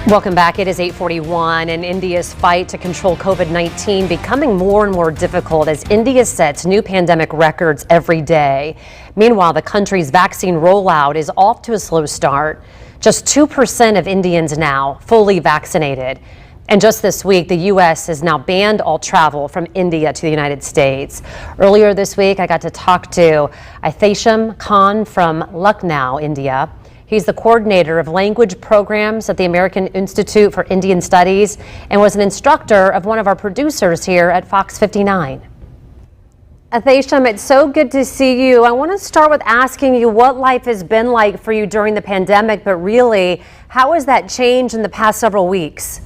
Welcome back. It is 8:41 and India's fight to control COVID-19 becoming more and more difficult as India sets new pandemic records every day. Meanwhile, the country's vaccine rollout is off to a slow start. Just 2% of Indians now fully vaccinated. And just this week, the U.S. has now banned all travel from India to the United States. Earlier this week, I got to talk to Aithesham Khan from Lucknow, India. He's the coordinator of language programs at the American Institute for Indian Studies and was an instructor of one of our producers here at Fox 59. Aithesham, it's so good to see you. I want to start with asking you what life has been like for you during the pandemic, but really, how has that changed in the past several weeks?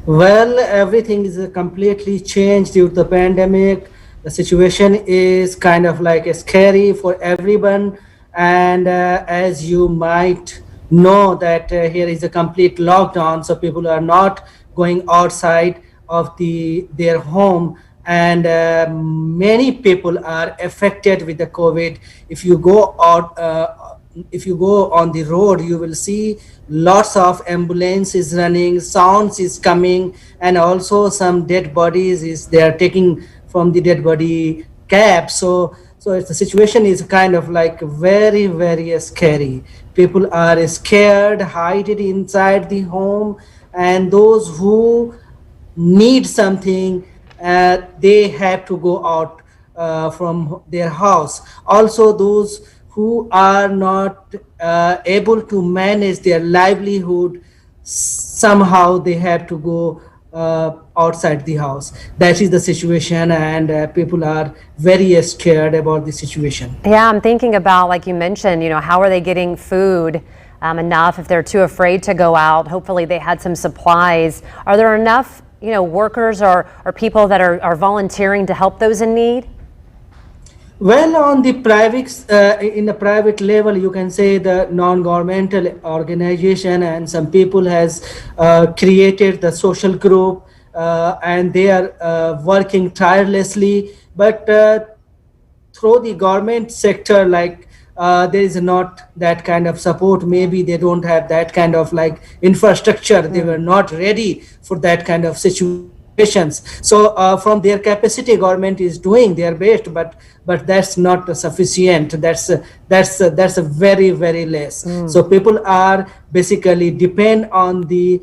Well, everything is completely changed due to the pandemic. The situation is kind of like scary for everyone. And as you might know that here is a complete lockdown, so people are not going outside of their home, and many people are affected with the COVID. If you go out, if you go on the road, you will see lots of ambulances running, sounds is coming, and also some dead bodies is they are taking from the dead body cab. So the situation is kind of like very, very scary. People are scared, hide it inside the home, and those who need something, they have to go out from their house. Also, those who are not able to manage their livelihood, somehow they have to go outside the house. That is the situation, and people are very scared about the situation. Yeah, I'm thinking about, like you mentioned, how are they getting food enough if they're too afraid to go out? Hopefully they had some supplies. Are there enough, workers or people that are volunteering to help those in need? Well, on the private, in the private level, you can say the non-governmental organization and some people has created the social group, and they are working tirelessly. But through the government sector, like there is not that kind of support. Maybe they don't have that kind of like infrastructure. They were not ready for that kind of situation. So from their capacity, government is doing their best, but that's not sufficient. That's a very, very less. So people are basically depend on the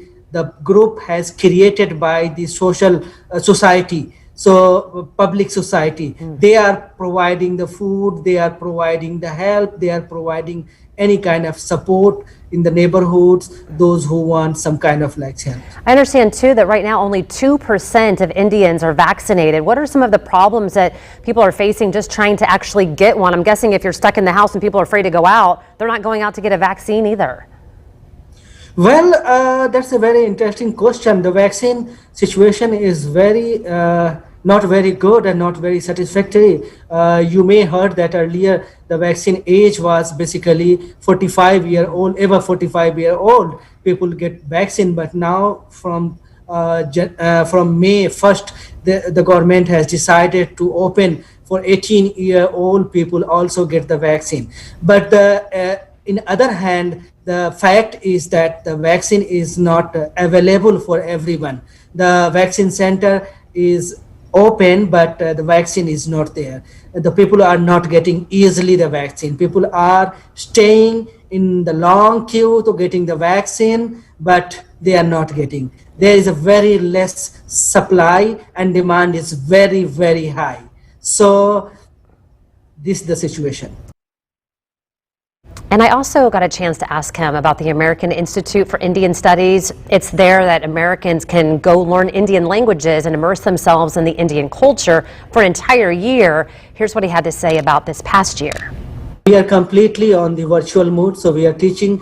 group has created by the social society. So public society, they are providing the food, they are providing the help, they are providing any kind of support in the neighborhoods, those who want some kind of like help. I understand too that right now only 2% of Indians are vaccinated. What are some of the problems that people are facing just trying to actually get one? I'm guessing if you're stuck in the house and people are afraid to go out, they're not going out to get a vaccine either. Well, that's a very interesting question. The vaccine situation is very not very good and not very satisfactory. You may heard that earlier the vaccine age was basically 45-year-old, ever 45-year-old people get vaccine, but now from May 1st, the government has decided to open for 18-year-old people also get the vaccine. But in other hand, the fact is that the vaccine is not available for everyone. The vaccine center is open, but the vaccine is not there. The people are not getting easily the vaccine. People are staying in the long queue to getting the vaccine, but they are not getting. There is a very less supply and demand is very, very high. So this is the situation. And I also got a chance to ask him about the American Institute for Indian Studies. It's there that Americans can go learn Indian languages and immerse themselves in the Indian culture for an entire year. Here's what he had to say about this past year. We are completely on the virtual mode, so we are teaching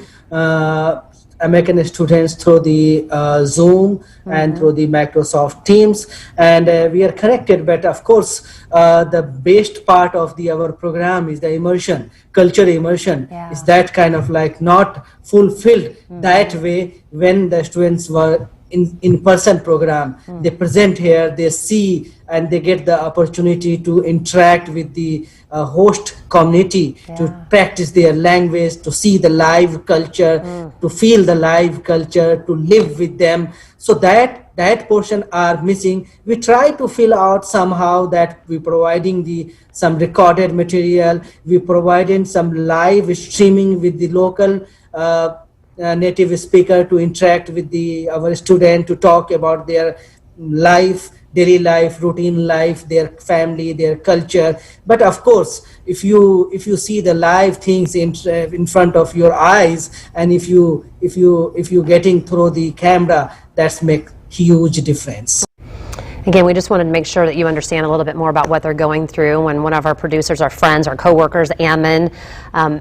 American students through the Zoom and through the Microsoft Teams, and we are connected. But of course, the best part of our program is the immersion, culture immersion. Is that kind of like not fulfilled that way when the students were in person program. They present here, they see and they get the opportunity to interact with the host community, to practice their language, to see the live culture, to feel the live culture, to live with them. So that portion are missing. We try to fill out somehow that we providing some recorded material, we providing some live streaming with the local native speaker to interact with our student, to talk about their life, daily life, routine life, their family, their culture. But of course, if you see the live things in front of your eyes, and if you getting through the camera, that's make huge difference. Again, we just wanted to make sure that you understand a little bit more about what they're going through. When one of our producers, our friends, our coworkers, Ammon,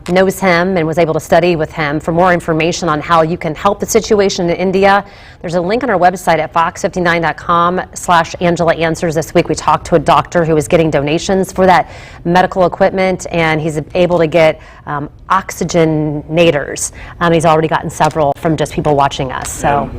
knows him and was able to study with him. For more information on how you can help the situation in India, there's a link on our website at fox59.com/Angela Answers. This week we talked to a doctor who was getting donations for that medical equipment, and he's able to get oxygenators. He's already gotten several from just people watching us. So.